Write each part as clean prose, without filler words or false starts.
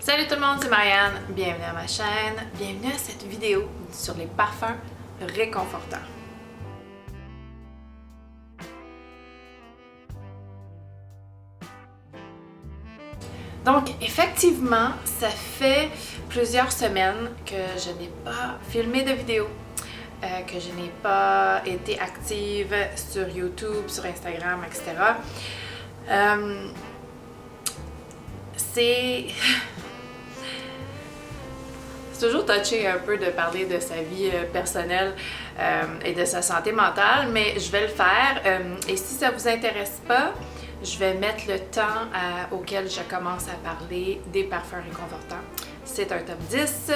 Salut tout le monde, c'est Marianne, bienvenue à ma chaîne, bienvenue à cette vidéo sur les parfums réconfortants. Donc effectivement, ça fait plusieurs semaines que je n'ai pas filmé de vidéo, que je n'ai pas été active sur YouTube, sur Instagram, etc. C'est toujours touché un peu de parler de sa vie personnelle et de sa santé mentale, mais je vais le faire. Et si ça vous intéresse pas, je vais mettre le temps auquel je commence à parler des parfums réconfortants. C'est un top 10.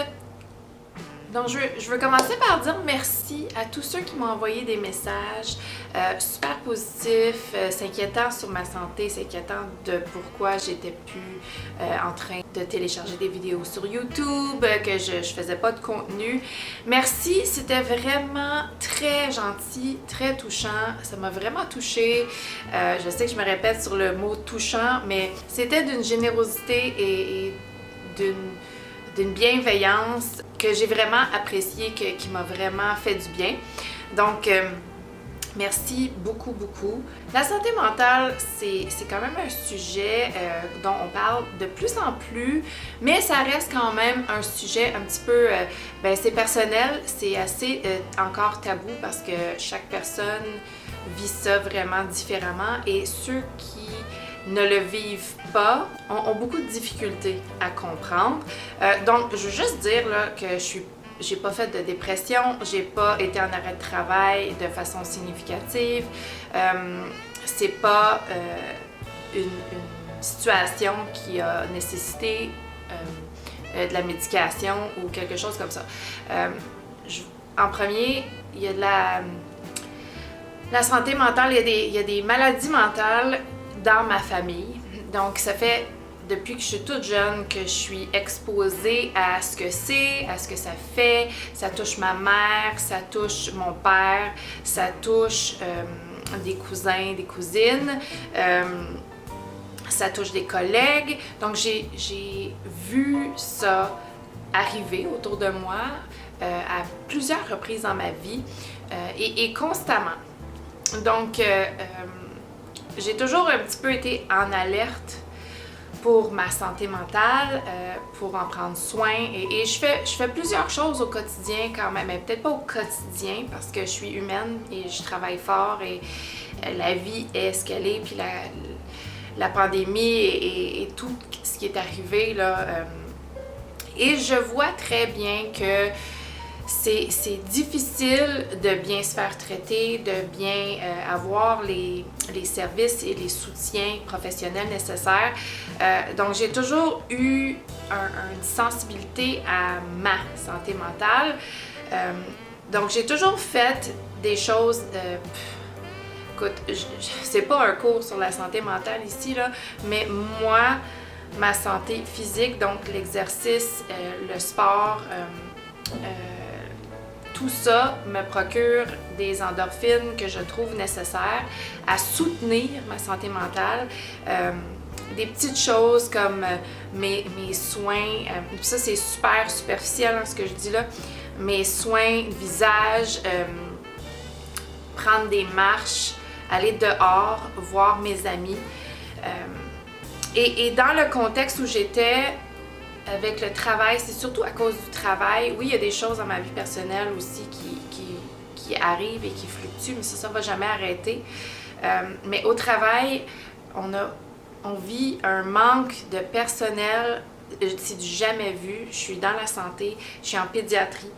Donc, je veux commencer par dire merci à tous ceux qui m'ont envoyé des messages super positifs, s'inquiétant sur ma santé, s'inquiétant de pourquoi j'étais plus en train de télécharger des vidéos sur YouTube, que je faisais pas de contenu. Merci, c'était vraiment très gentil, très touchant. Ça m'a vraiment touchée. Je sais que je me répète sur le mot touchant, mais c'était d'une générosité et d'une bienveillance que j'ai vraiment appréciée, qui m'a vraiment fait du bien. Donc, merci beaucoup, beaucoup. La santé mentale, c'est quand même un sujet dont on parle de plus en plus, mais ça reste quand même un sujet un petit peu, c'est personnel, c'est assez encore tabou parce que chaque personne vit ça vraiment différemment et ceux qui ne le vivent pas ont beaucoup de difficultés à comprendre. Donc, je veux juste dire là, que j'ai pas fait de dépression, j'ai pas été en arrêt de travail de façon significative. C'est pas une situation qui a nécessité de la médication ou quelque chose comme ça. En premier, il y a de la santé mentale, il y a des maladies mentales dans ma famille. Donc, ça fait depuis que je suis toute jeune que je suis exposée à ce que c'est, à ce que ça fait. Ça touche ma mère, ça touche mon père, ça touche des cousins, des cousines, ça touche des collègues. Donc, j'ai vu ça arriver autour de moi à plusieurs reprises dans ma vie et constamment. Donc, j'ai toujours un petit peu été en alerte pour ma santé mentale, pour en prendre soin et je fais plusieurs choses au quotidien quand même, mais peut-être pas au quotidien parce que je suis humaine et je travaille fort et la vie est ce qu'elle est, puis la pandémie et tout ce qui est arrivé là, et je vois très bien que c'est difficile de bien se faire traiter, de bien avoir les services et les soutiens professionnels nécessaires. Donc, j'ai toujours eu une sensibilité à ma santé mentale. Donc, j'ai toujours fait des choses... écoute, c'est pas un cours sur la santé mentale ici, là, mais moi, ma santé physique, donc l'exercice, le sport... tout ça me procure des endorphines que je trouve nécessaires à soutenir ma santé mentale. Des petites choses comme mes soins, ça c'est super superficiel hein, ce que je dis là, mes soins visage, prendre des marches, aller dehors, voir mes amis. Et dans le contexte où j'étais, avec le travail, c'est surtout à cause du travail. Oui, il y a des choses dans ma vie personnelle aussi qui arrivent et qui fluctuent, mais ça va jamais arrêter. Mais au travail, on vit un manque de personnel, c'est du jamais vu. Je suis dans la santé, je suis en pédiatrie.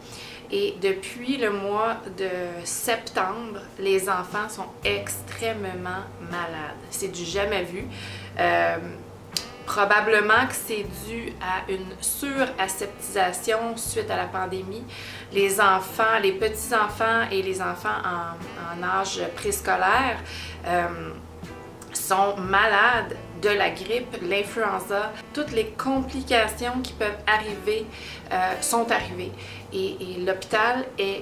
Et depuis le mois de septembre, les enfants sont extrêmement malades. C'est du jamais vu. Probablement que c'est dû à une suraseptisation suite à la pandémie. Les enfants, les petits-enfants et les enfants en âge préscolaire sont malades de la grippe, l'influenza. Toutes les complications qui peuvent arriver sont arrivées. Et l'hôpital est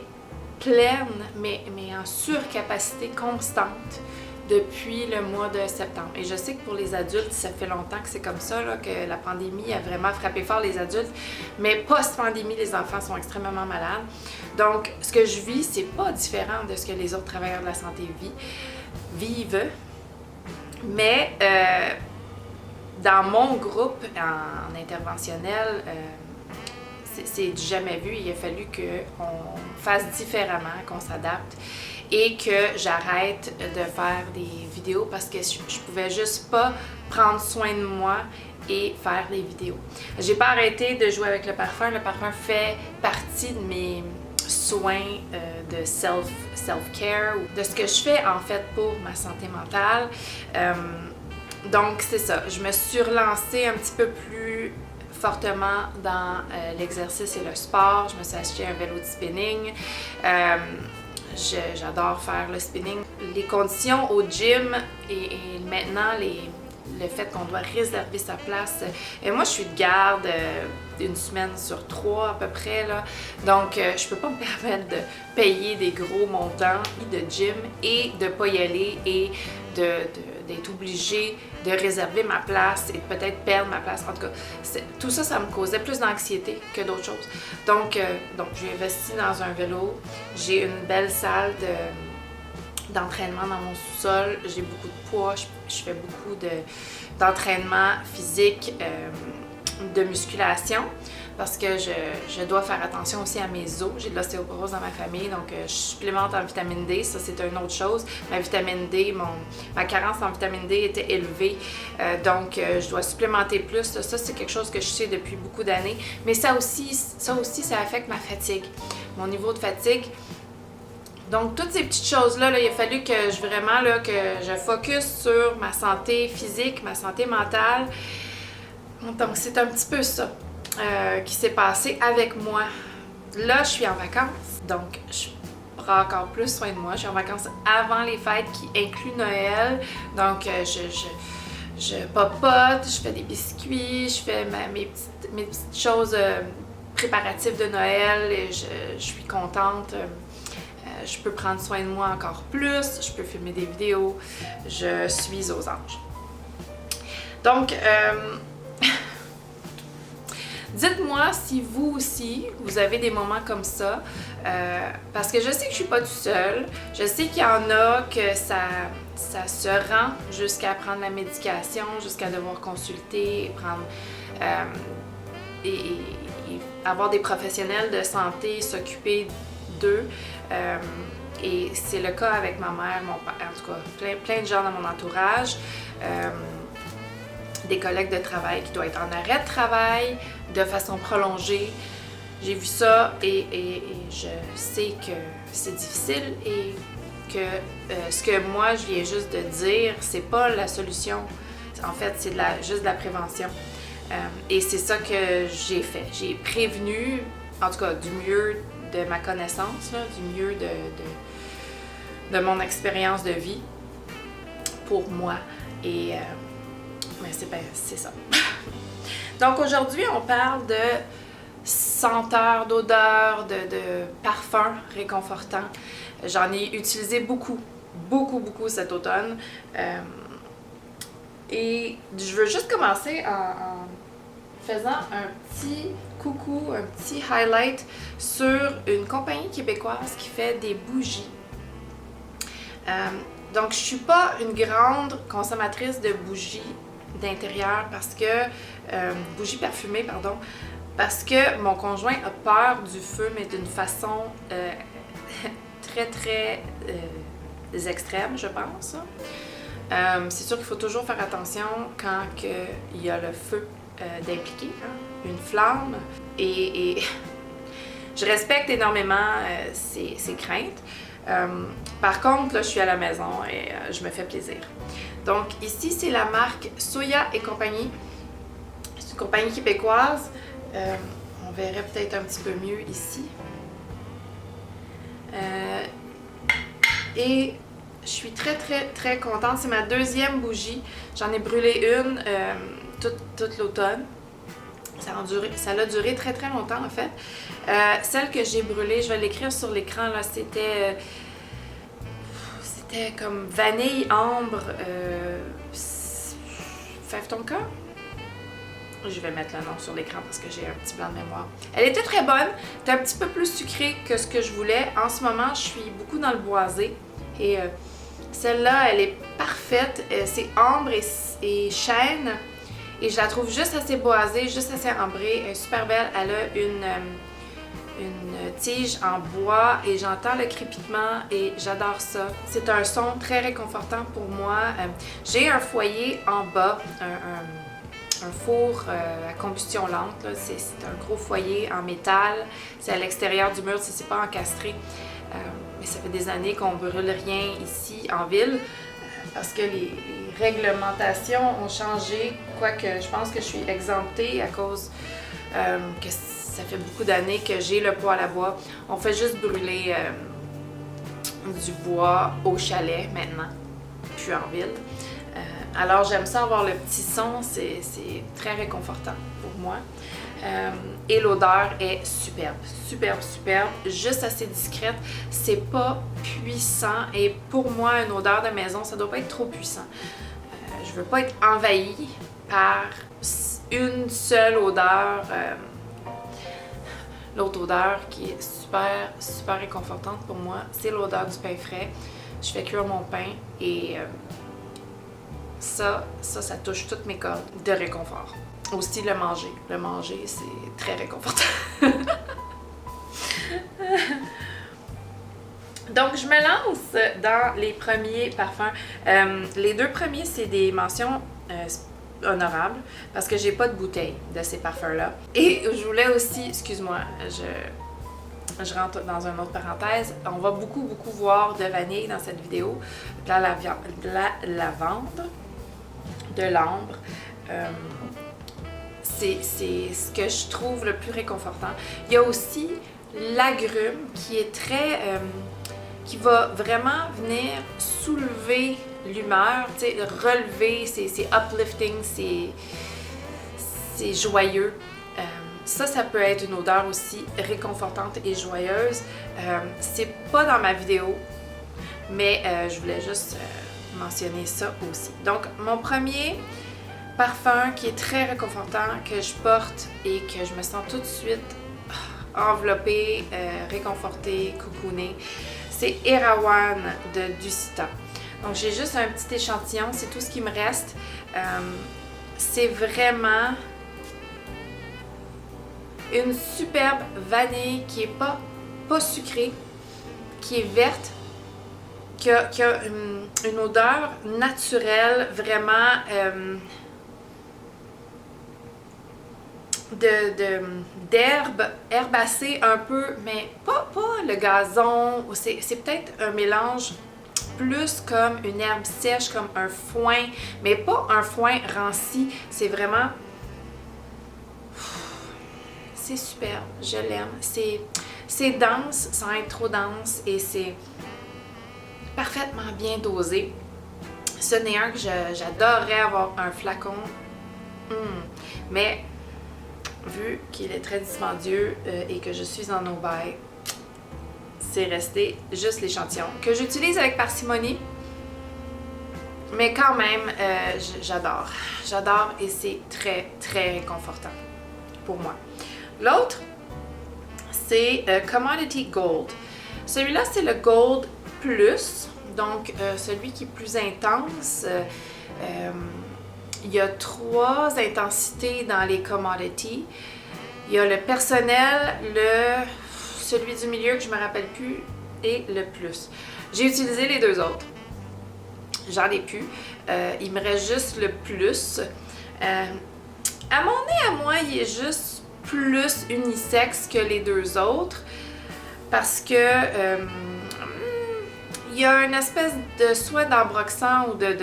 pleine, mais en surcapacité constante depuis le mois de septembre. Et je sais que pour les adultes, ça fait longtemps que c'est comme ça, là, que la pandémie a vraiment frappé fort les adultes. Mais post-pandémie, les enfants sont extrêmement malades. Donc, ce que je vis, c'est pas différent de ce que les autres travailleurs de la santé vivent. Mais dans mon groupe en interventionnel, c'est du jamais vu. Il a fallu qu'on fasse différemment, qu'on s'adapte et que j'arrête de faire des vidéos parce que je pouvais juste pas prendre soin de moi et faire des vidéos. J'ai pas arrêté de jouer avec le parfum. Le parfum fait partie de mes soins de self-care, de ce que je fais en fait pour ma santé mentale. Donc c'est ça, je me suis relancée un petit peu plus fortement dans l'exercice et le sport. Je me suis acheté un vélo de spinning. J'adore faire le spinning. Les conditions au gym et maintenant le fait qu'on doit réserver sa place. Et moi, je suis de garde une semaine sur 3 à peu près, là. Donc, je peux pas me permettre de payer des gros montants de gym et de pas y aller et d'être obligée de réserver ma place et de peut-être perdre ma place. En tout cas, tout ça, ça me causait plus d'anxiété que d'autres choses. Donc j'ai investi dans un vélo. J'ai une belle salle d'entraînement dans mon sous-sol. J'ai beaucoup de poids. Je fais beaucoup d'entraînement physique, de musculation. Parce que je dois faire attention aussi à mes os. J'ai de l'ostéoporose dans ma famille, donc je supplémente en vitamine D. Ça, c'est une autre chose. Ma vitamine D, ma carence en vitamine D était élevée, donc je dois supplémenter plus. Ça, c'est quelque chose que je sais depuis beaucoup d'années. Mais ça aussi, ça affecte ma fatigue, mon niveau de fatigue. Donc, toutes ces petites choses-là, il a fallu que je focus sur ma santé physique, ma santé mentale. Donc, c'est un petit peu ça. Qui s'est passé avec moi. Là, je suis en vacances, donc je prends encore plus soin de moi. Je suis en vacances avant les fêtes qui incluent Noël, donc je papote, je fais des biscuits, je fais mes petites choses préparatives de Noël et je suis contente. Je peux prendre soin de moi encore plus, je peux filmer des vidéos, je suis aux anges. Donc, dites-moi si vous aussi, vous avez des moments comme ça, parce que je sais que je suis pas toute seule. Je sais qu'il y en a que ça se rend jusqu'à prendre la médication, jusqu'à devoir consulter, et avoir des professionnels de santé s'occuper d'eux. Et c'est le cas avec ma mère, mon père, en tout cas, plein de gens dans mon entourage. Des collègues de travail qui doivent être en arrêt de travail de façon prolongée. J'ai vu ça et je sais que c'est difficile et que ce que moi je viens juste de dire, c'est pas la solution. En fait, c'est juste de la prévention. Et c'est ça que j'ai fait. J'ai prévenu, en tout cas du mieux de ma connaissance, là, du mieux de mon expérience de vie pour moi. Et mais c'est ça. Donc aujourd'hui, on parle de senteurs, d'odeurs, de parfums réconfortants. J'en ai utilisé beaucoup cet automne. Et je veux juste commencer en faisant un petit coucou, un petit highlight sur une compagnie québécoise qui fait des bougies. Donc, je suis pas une grande consommatrice de bougies d'intérieur parce que bougies parfumées, pardon, parce que mon conjoint a peur du feu, mais d'une façon très extrême, je pense. C'est sûr qu'il faut toujours faire attention quand il y a le feu d'impliquer, hein, une flamme, et je respecte énormément ses craintes. Par contre, là, je suis à la maison et je me fais plaisir. Donc ici, c'est la marque Soya et compagnie. C'est une compagnie québécoise. On verrait peut-être un petit peu mieux ici. Et je suis très contente. C'est ma deuxième bougie. J'en ai brûlé une toute l'automne. Ça a duré très longtemps en fait. Celle que j'ai brûlée, je vais l'écrire sur l'écran là, c'était C'était comme vanille, ambre, fève tonka. Je vais mettre le nom sur l'écran parce que j'ai un petit blanc de mémoire. Elle était très bonne, était un petit peu plus sucrée que ce que je voulais. En ce moment, je suis beaucoup dans le boisé et celle-là, elle est parfaite. C'est ambre et chêne et je la trouve juste assez boisée, juste assez ambrée. Elle est super belle. Elle a une tige en bois et j'entends le crépitement et j'adore ça. C'est un son très réconfortant pour moi. J'ai un foyer en bas, un four à combustion lente. C'est un gros foyer en métal. C'est à l'extérieur du mur, c'est pas encastré. Mais ça fait des années qu'on brûle rien ici en ville parce que les réglementations ont changé. Quoique je pense que je suis exemptée à cause que ça fait beaucoup d'années que j'ai le poêle à bois. On fait juste brûler du bois au chalet maintenant, puis en ville. Alors j'aime ça avoir le petit son, c'est très réconfortant pour moi. Et l'odeur est superbe, superbe, superbe, juste assez discrète. C'est pas puissant et pour moi, une odeur de maison, ça doit pas être trop puissant. Je veux pas être envahie par une seule odeur. L'autre odeur qui est super, super réconfortante pour moi, c'est l'odeur du pain frais. Je fais cuire mon pain et ça touche toutes mes cordes de réconfort. Aussi le manger. Le manger, c'est très réconfortant. Donc, je me lance dans les premiers parfums. Les deux premiers, c'est des mentions honorables parce que j'ai pas de bouteille de ces parfums-là. Et je voulais aussi, excuse-moi, je rentre dans une autre parenthèse. On va beaucoup voir de vanille dans cette vidéo, de la lavande, de l'ambre. C'est ce que je trouve le plus réconfortant. Il y a aussi l'agrume qui est très... qui va vraiment venir soulever l'humeur, tu sais, relever, c'est uplifting, c'est joyeux. Ça peut être une odeur aussi réconfortante et joyeuse. C'est pas dans ma vidéo, mais je voulais juste mentionner ça aussi. Donc, mon premier parfum qui est très réconfortant, que je porte et que je me sens tout de suite enveloppée, réconfortée, cocoonée, c'est Erewhon de Ducita. Donc, j'ai juste un petit échantillon, c'est tout ce qui me reste. C'est vraiment une superbe vanille qui est pas sucrée, qui est verte, qui a une odeur naturelle, vraiment d'herbe herbacée un peu, mais pas le gazon. C'est peut-être un mélange plus comme une herbe sèche, comme un foin, mais pas un foin ranci. C'est vraiment... C'est superbe, je l'aime. C'est dense sans être trop dense et c'est parfaitement bien dosé. Ce n'est un que j'adorerais avoir un flacon. Mais vu qu'il est très dispendieux et que je suis en no-buy, c'est resté juste l'échantillon que j'utilise avec parcimonie. Mais quand même, j'adore. J'adore et c'est très, très réconfortant pour moi. L'autre, c'est Commodity Gold. Celui-là, c'est le Gold Plus, donc celui qui est plus intense. Il y a 3 intensités dans les Commodity. Il y a le personnel, celui du milieu que je me rappelle plus, et le plus. J'ai utilisé les 2 autres. J'en ai plus. Il me reste juste le plus. À mon nez, à moi, il est juste plus unisexe que les 2 autres parce que il y a une espèce de soit d'ambroxant ou de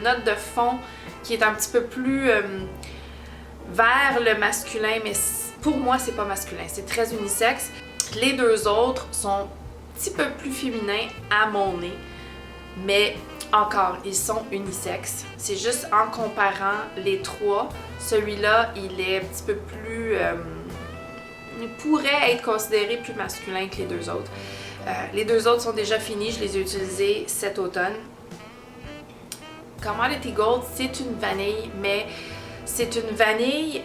note de fond qui est un petit peu plus vers le masculin, mais pour moi c'est pas masculin, c'est très unisexe. Les 2 autres sont un petit peu plus féminins à mon nez, mais encore, ils sont unisexes. C'est juste en comparant les 3, celui-là, il est un petit peu plus... il pourrait être considéré plus masculin que les 2 autres. Les deux autres sont déjà finis, je les ai utilisés cet automne. Commodity Gold, c'est une vanille, mais c'est une vanille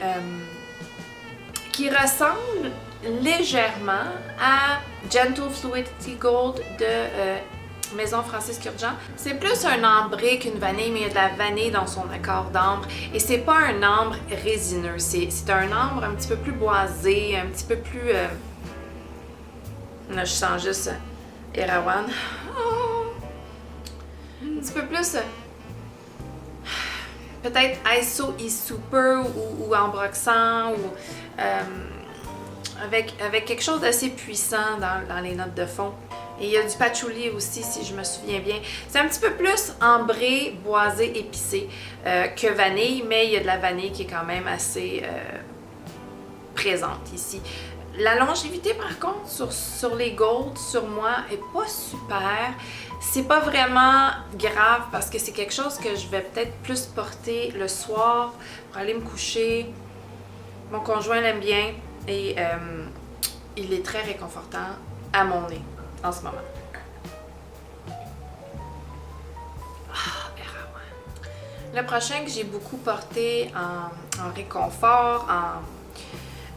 qui ressemble légèrement à Gentle Fluidity Gold de Maison Francis Kurkdjian. C'est plus un ambré qu'une vanille, mais il y a de la vanille dans son accord d'ambre. Et c'est pas un ambre résineux, c'est un ambre un petit peu plus boisé, un petit peu plus... Là, je sens juste Erawan. Oh! Un petit peu plus... peut-être ISO e-super ou ambroxant ou avec quelque chose d'assez puissant dans les notes de fond. Et il y a du patchouli aussi, si je me souviens bien. C'est un petit peu plus ambré, boisé, épicé que vanille, mais il y a de la vanille qui est quand même assez présente ici. La longévité, par contre, sur les Gold, sur moi, est pas super. C'est pas vraiment grave parce que c'est quelque chose que je vais peut-être plus porter le soir pour aller me coucher. Mon conjoint l'aime bien et il est très réconfortant à mon nez en ce moment. Le prochain que j'ai beaucoup porté en réconfort, en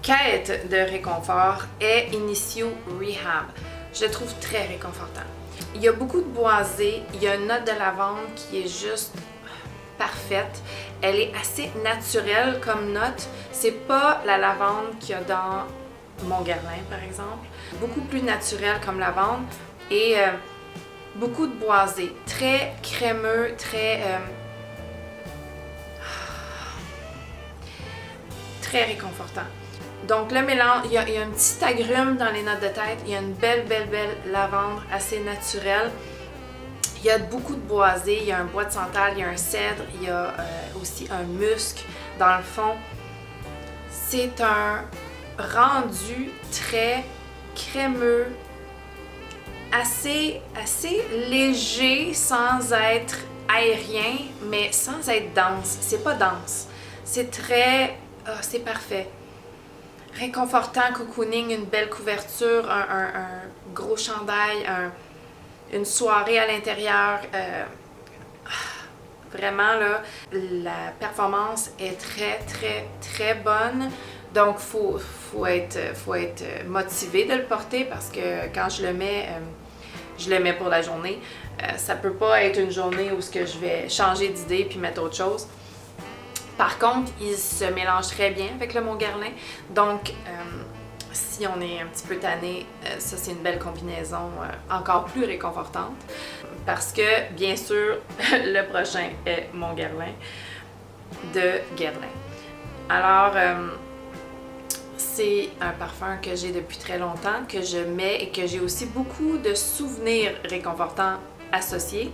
quête de réconfort, est Initio Rehab. Je le trouve très réconfortant. Il y a beaucoup de boisé, il y a une note de lavande qui est juste parfaite. Elle est assez naturelle comme note. C'est pas la lavande qu'il y a dans Mon Guerlain, par exemple. Beaucoup plus naturelle comme lavande et beaucoup de boisé. Très crémeux, très réconfortant. Donc le mélange, il y a un petit agrume dans les notes de tête, il y a une belle lavande assez naturelle. Il y a beaucoup de boisé, il y a un bois de santal, il y a un cèdre, il y a aussi un musc dans le fond. C'est un rendu très crémeux, assez léger sans être aérien, mais sans être dense. C'est pas dense. C'est très... c'est parfait. Réconfortant, cocooning, une belle couverture, un gros chandail, une soirée à l'intérieur. Vraiment, là, la performance est très bonne. Donc, faut être motivé de le porter parce que quand je le mets pour la journée. Ça peut pas être une journée où je vais changer d'idée puis mettre autre chose. Par contre, il se mélange très bien avec le Mon Guerlain. Donc, si on est un petit peu tanné, ça c'est une belle combinaison encore plus réconfortante. Parce que, bien sûr, le prochain est Mon Guerlain de Guerlain. Alors, c'est un parfum que j'ai depuis très longtemps, que je mets et que j'ai aussi beaucoup de souvenirs réconfortants associés.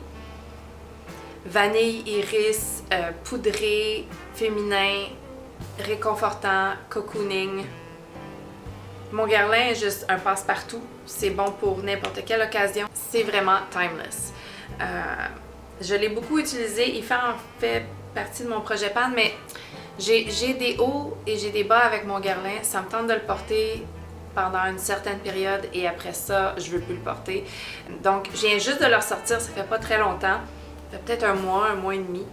Vanille, iris, poudré, féminin, réconfortant, cocooning. Mon Guerlain est juste un passe-partout. C'est bon pour n'importe quelle occasion. C'est vraiment timeless. Je l'ai beaucoup utilisé. Il fait en fait partie de mon projet pan, mais j'ai des hauts et j'ai des bas avec mon Guerlain. Ça me tente de le porter pendant une certaine période et après ça, je veux plus le porter. Donc, je viens juste de le ressortir. Ça fait pas très longtemps. Ça fait peut-être un mois et demi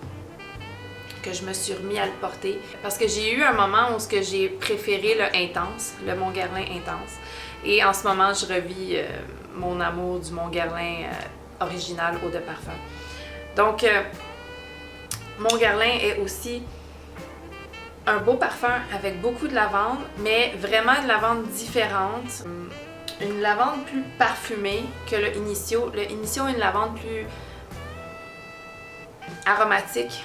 que je me suis remis à le porter. Parce que j'ai eu un moment où j'ai préféré le Intense, le Mon Guerlain Intense. Et en ce moment, je revis mon amour du Mon Guerlain original eau de parfum. Donc, Mon Guerlain est aussi un beau parfum avec beaucoup de lavande, mais vraiment une lavande différente. Une lavande plus parfumée que le Initio. Le Initio a une lavande plus aromatique,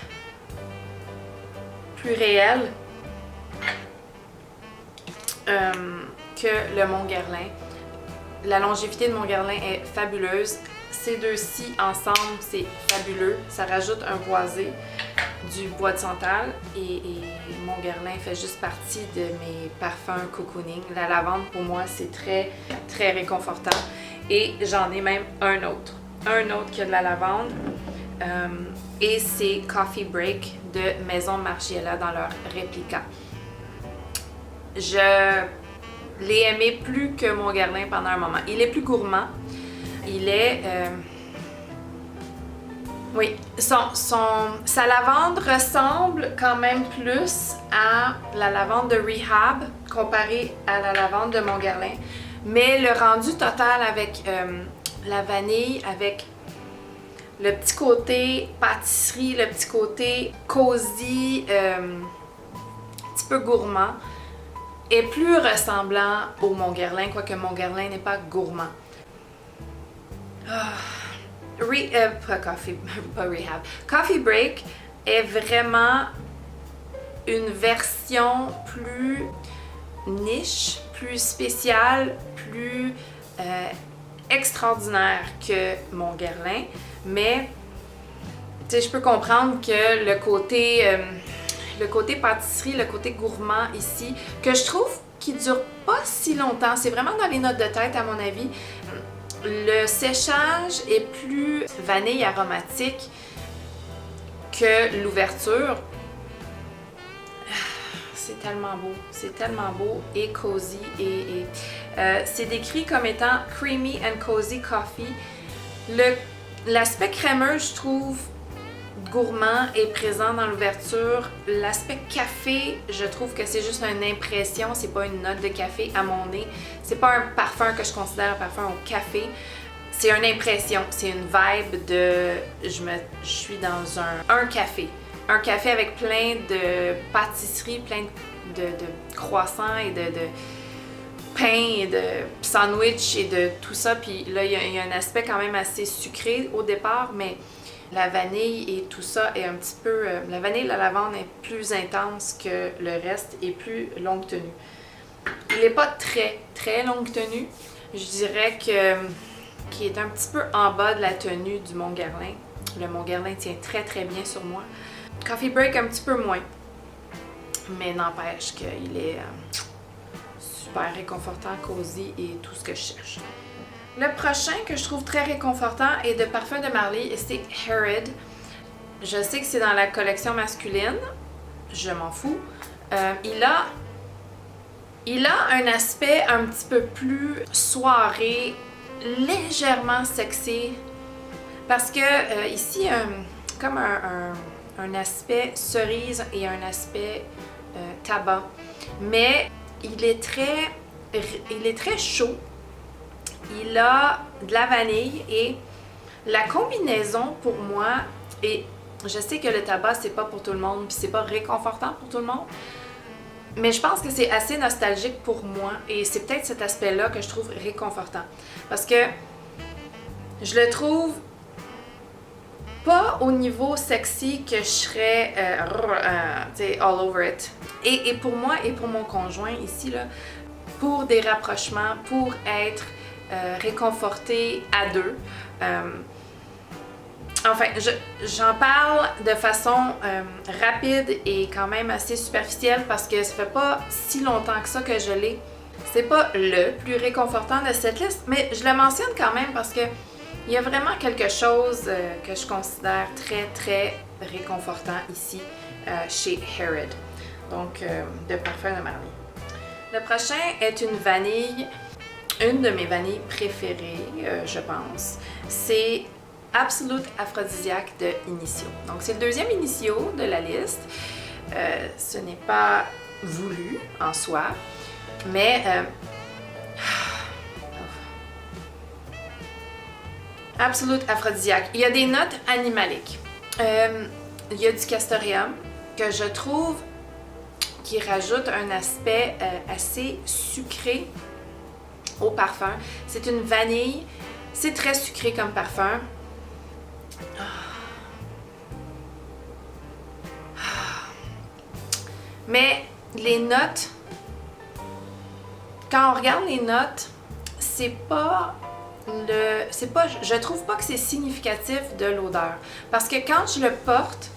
plus réelle que le Mon Guerlain. La longévité de Mon Guerlain est fabuleuse. Ces deux-ci ensemble, c'est fabuleux. Ça rajoute un boisé, du bois de santal et Mon Guerlain fait juste partie de mes parfums cocooning. La lavande pour moi c'est très réconfortant et j'en ai même un autre qui a de la lavande et c'est Coffee Break de Maison Margiela dans leur réplica. Je l'ai aimé plus que Mon Guerlain pendant un moment. Il est plus gourmand. Il est... oui, sa lavande ressemble quand même plus à la lavande de Rehab comparée à la lavande de Montguerlain. Mais le rendu total avec la vanille, avec le petit côté pâtisserie, le petit côté cosy, un petit peu gourmand, est plus ressemblant au Montguerlain, quoique Montguerlain n'est pas gourmand. Coffee Break est vraiment une version plus niche, plus spéciale, plus extraordinaire que Montguerlain. Mais tu sais, je peux comprendre que le côté pâtisserie, le côté gourmand ici, que je trouve qui dure pas si longtemps, c'est vraiment dans les notes de tête à mon avis. Le séchage est plus vanille aromatique que l'ouverture. C'est tellement beau et cozy et c'est décrit comme étant creamy and cozy coffee. L'aspect crémeux, je trouve, gourmand est présent dans l'ouverture. L'aspect café, je trouve que c'est juste une impression, c'est pas une note de café à mon nez. C'est pas un parfum que je considère un parfum au café. C'est une impression, c'est une vibe de je suis dans un café. Un café avec plein de pâtisseries, plein de croissants et de pain et de sandwich et de tout ça. Puis là, il y a un aspect quand même assez sucré au départ, mais la vanille et tout ça est un petit peu... la vanille et la lavande est plus intense que le reste et plus longue tenue. Il n'est pas très, très longue tenue. Je dirais qu'il est un petit peu en bas de la tenue du Montguerlain. Le Montguerlain tient très, très bien sur moi. Coffee Break un petit peu moins. Mais n'empêche qu'il est super réconfortant, cosy et tout ce que je cherche. Le prochain que je trouve très réconfortant est de parfum de Marley et c'est Harrod. Je sais que c'est dans la collection masculine. Je m'en fous. Il a un aspect un petit peu plus soirée, légèrement sexy. Parce que ici, comme un aspect cerise et un aspect tabac. Mais il est très chaud. Il a de la vanille et la combinaison pour moi, et je sais que le tabac c'est pas pour tout le monde puis c'est pas réconfortant pour tout le monde, mais je pense que c'est assez nostalgique pour moi et c'est peut-être cet aspect-là que je trouve réconfortant parce que je le trouve pas au niveau sexy que je serais all over it. Et pour moi et pour mon conjoint ici, là, pour des rapprochements, pour être réconforté à deux. Enfin, j'en parle de façon rapide et quand même assez superficielle parce que ça fait pas si longtemps que ça que je l'ai. C'est pas le plus réconfortant de cette liste, mais je le mentionne quand même parce que il y a vraiment quelque chose que je considère très, très réconfortant ici chez Harrod. Donc, de parfum de Marley. Le prochain est une vanille, une de mes vanilles préférées, je pense. C'est Absolute Aphrodisiaque de Initio. Donc, c'est le deuxième Initio de la liste. Ce n'est pas voulu en soi, mais... Absolute Aphrodisiaque. Il y a des notes animaliques. Il y a du castoreum que je trouve qui rajoute un aspect assez sucré au parfum. C'est une vanille. C'est très sucré comme parfum. Mais les notes, quand on regarde les notes, je trouve pas que c'est significatif de l'odeur. Parce que quand je le porte,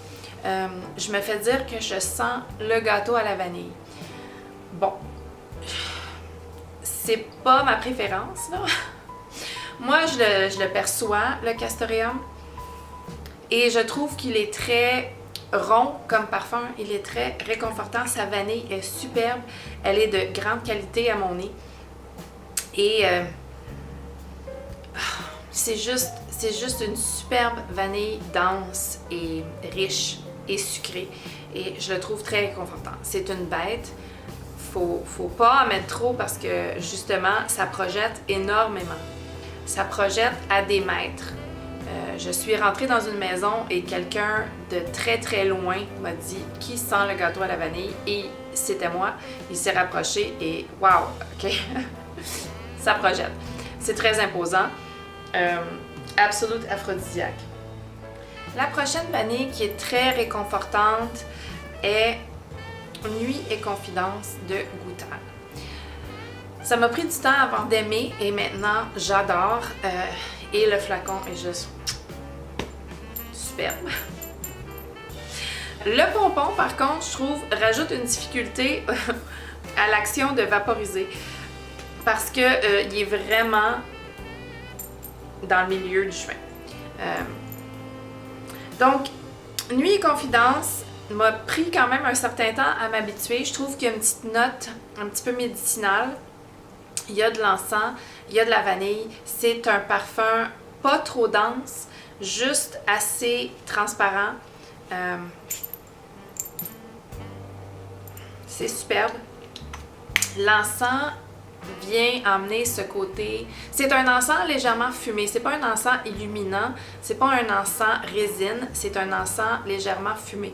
je me fais dire que je sens le gâteau à la vanille. Bon, c'est pas ma préférence, là. Moi, je le perçois, le castoreum, et je trouve qu'il est très rond comme parfum. Il est très réconfortant. Sa vanille est superbe. Elle est de grande qualité à mon nez. Et c'est juste une superbe vanille dense et riche et sucrée. Et je le trouve très réconfortant. C'est une bête. Faut pas en mettre trop parce que justement, ça projette énormément. Ça projette à des mètres. Je suis rentrée dans une maison et quelqu'un de très très loin m'a dit « Qui sent le gâteau à la vanille? » Et c'était moi. Il s'est rapproché et « Wow! OK! » Ça projette. C'est très imposant. Absolute aphrodisiaque. La prochaine vanille qui est très réconfortante est Nuit et Confidence de Goutal. Ça m'a pris du temps avant d'aimer et maintenant j'adore. Et le flacon est juste superbe. Le pompon, par contre, je trouve, rajoute une difficulté à l'action de vaporiser parce que il est vraiment dans le milieu du chemin. Donc, Nuit et Confidence m'a pris quand même un certain temps à m'habituer. Je trouve qu'il y a une petite note un petit peu médicinale. Il y a de l'encens, il y a de la vanille. C'est un parfum pas trop dense, juste assez transparent. C'est superbe. L'encens vient emmener ce côté... C'est un encens légèrement fumé. C'est pas un encens illuminant. C'est pas un encens résine. C'est un encens légèrement fumé.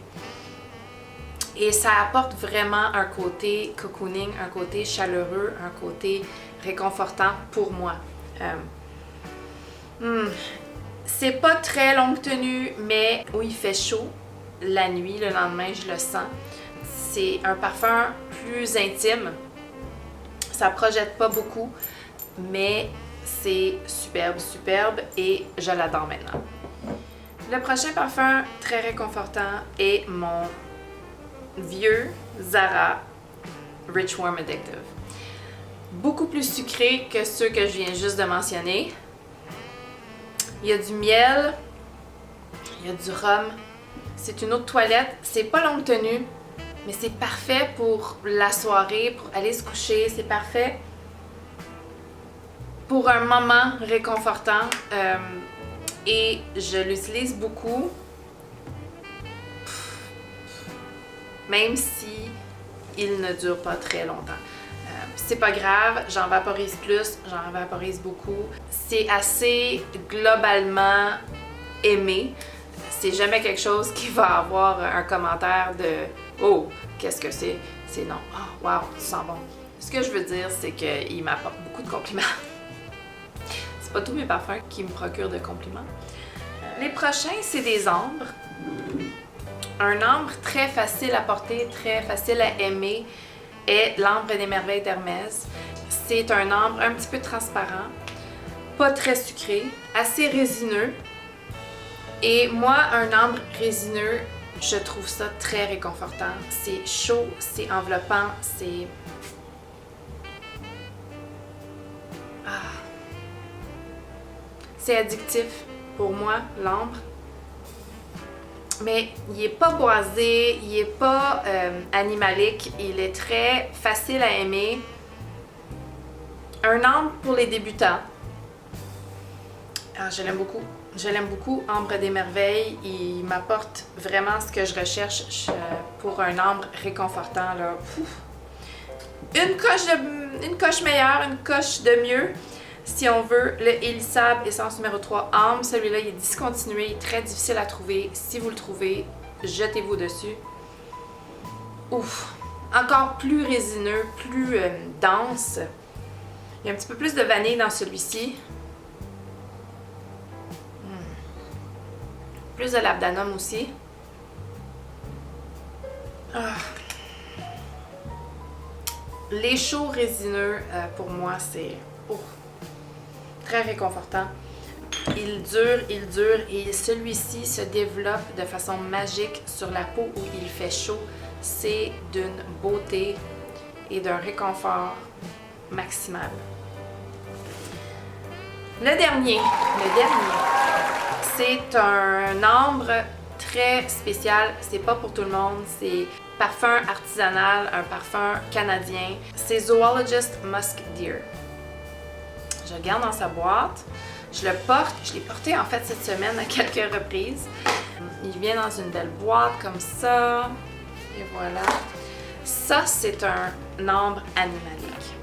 Et ça apporte vraiment un côté cocooning, un côté chaleureux, un côté réconfortant pour moi. C'est pas très longue tenue, mais où il fait chaud, la nuit, le lendemain, je le sens. C'est un parfum plus intime. Ça projette pas beaucoup, mais c'est superbe, superbe et je l'adore maintenant. Le prochain parfum très réconfortant est mon vieux Zara Rich Warm Addictive. Beaucoup plus sucré que ceux que je viens juste de mentionner. Il y a du miel, il y a du rhum. C'est une eau de toilette. C'est pas longue tenue, mais c'est parfait pour la soirée, pour aller se coucher. C'est parfait pour un moment réconfortant. Et je l'utilise beaucoup. Même si il ne dure pas très longtemps. C'est pas grave, j'en vaporise plus, j'en vaporise beaucoup. C'est assez globalement aimé. C'est jamais quelque chose qui va avoir un commentaire de « Oh, qu'est-ce que c'est? » C'est non. « Oh, wow, tu sens bon. » Ce que je veux dire, c'est qu'il m'apporte beaucoup de compliments. C'est pas tous mes parfums qui me procurent de compliments. Les prochains, c'est des ambres. Un ambre très facile à porter, très facile à aimer est l'ambre des merveilles d'Hermès. C'est un ambre un petit peu transparent, pas très sucré, assez résineux. Et moi, un ambre résineux, je trouve ça très réconfortant. C'est chaud, c'est enveloppant, c'est... C'est addictif pour moi, l'ambre. Mais il n'est pas boisé, il n'est pas animalique, il est très facile à aimer. Un ambre pour les débutants. Ah, je l'aime beaucoup. Je l'aime beaucoup, Ambre des merveilles. Il m'apporte vraiment ce que je recherche pour un ambre réconfortant. Là. Une coche meilleure, une coche de mieux. Si on veut, le Elisab essence numéro 3 ambre, celui-là il est discontinué, très difficile à trouver. Si vous le trouvez, jetez-vous dessus. Ouf! Encore plus résineux, plus dense. Il y a un petit peu plus de vanille dans celui-ci. Plus de labdanum aussi. Les chauds résineux, pour moi, c'est... très réconfortant. Il dure et celui-ci se développe de façon magique sur la peau où il fait chaud. C'est d'une beauté et d'un réconfort maximal. Le dernier, c'est un ambre très spécial. C'est pas pour tout le monde. C'est parfum artisanal, un parfum canadien. C'est Zoologist Musk Deer. Je regarde dans sa boîte. Je le porte, je l'ai porté en fait cette semaine à quelques reprises. Il vient dans une belle boîte comme ça. Et voilà. Ça, c'est un ambre animalique.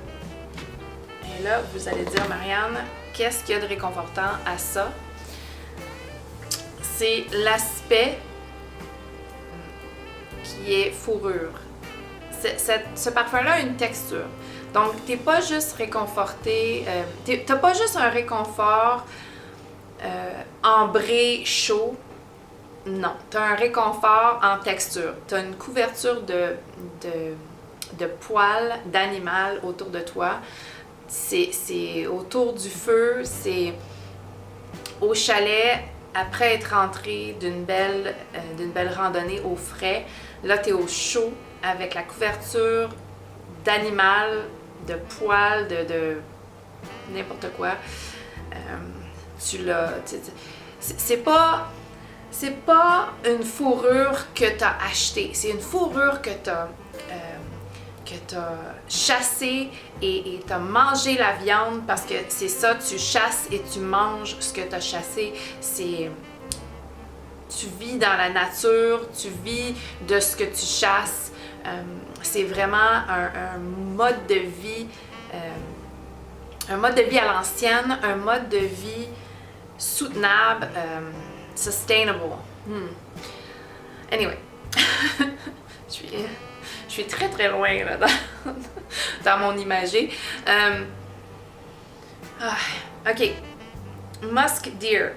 Et là, vous allez dire, Marianne, qu'est-ce qu'il y a de réconfortant à ça? C'est l'aspect qui est fourrure. Ce parfum-là a une texture. Donc, t'es pas juste réconforté, t'as pas juste un réconfort ambré, chaud. Non, t'as un réconfort en texture. T'as une couverture de poils d'animal autour de toi. C'est autour du feu, c'est au chalet, après être rentré d'une belle randonnée au frais. Là, t'es au chaud avec la couverture d'animal, de poils, de n'importe quoi. Tu l'as. C'est pas une fourrure que tu as achetée, c'est une fourrure que tu as chassée et tu as mangé la viande parce que c'est ça, tu chasses et tu manges ce que tu as chassé. Tu vis dans la nature, tu vis de ce que tu chasses. C'est vraiment un mode de vie, à l'ancienne, un mode de vie soutenable, sustainable. Anyway, je suis très très loin là, dans mon imagé. Ok, Musk Deer.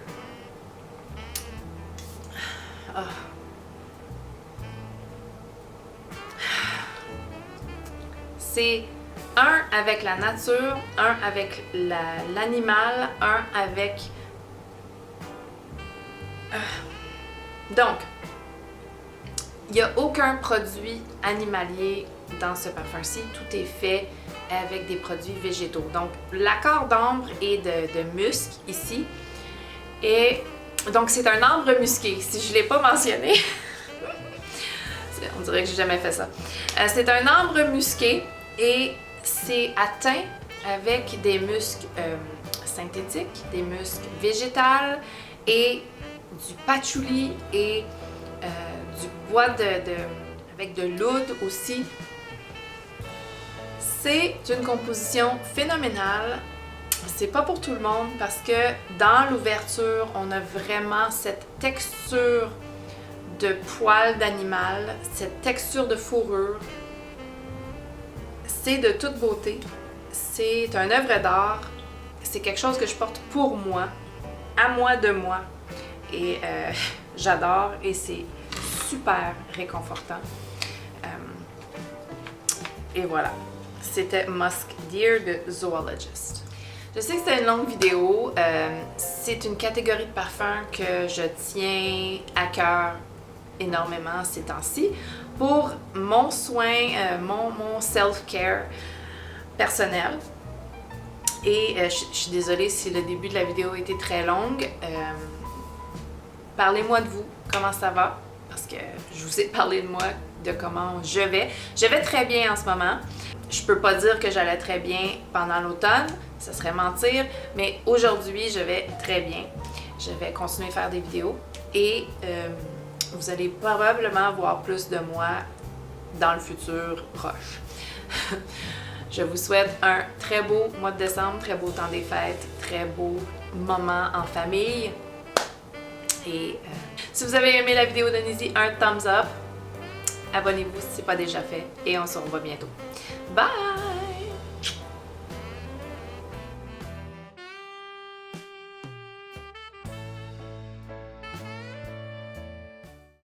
C'est un avec la nature, un avec l'animal, un avec... Donc, il n'y a aucun produit animalier dans ce parfum-ci. Tout est fait avec des produits végétaux. Donc, l'accord d'ambre et de musc ici. Et donc, c'est un ambre musqué, si je ne l'ai pas mentionné. On dirait que j'ai jamais fait ça. C'est un ambre musqué et c'est atteint avec des muscs synthétiques, des muscs végétales et du patchouli et du bois avec de l'oud aussi. C'est une composition phénoménale. C'est pas pour tout le monde parce que dans l'ouverture, on a vraiment cette texture de poils d'animal, cette texture de fourrure. C'est de toute beauté. C'est une œuvre d'art. C'est quelque chose que je porte pour moi, à moi de moi. Et j'adore et c'est super réconfortant. Et voilà, c'était Musk Deer de Zoologist. Je sais que c'était une longue vidéo. C'est une catégorie de parfums que je tiens à cœur énormément ces temps-ci pour mon soin, mon self-care personnel. Et je suis désolée si le début de la vidéo était très longue. Parlez-moi de vous, comment ça va? Parce que je vous ai parlé de moi, de comment je vais. Je vais très bien en ce moment. Je peux pas dire que j'allais très bien pendant l'automne, ça serait mentir, mais aujourd'hui je vais très bien. Je vais continuer à faire des vidéos et vous allez probablement voir plus de moi dans le futur proche. Je vous souhaite un très beau mois de décembre, très beau temps des fêtes, très beau moment en famille. Et si vous avez aimé la vidéo, donnez-y un thumbs up. Abonnez-vous si ce n'est pas déjà fait et on se revoit bientôt.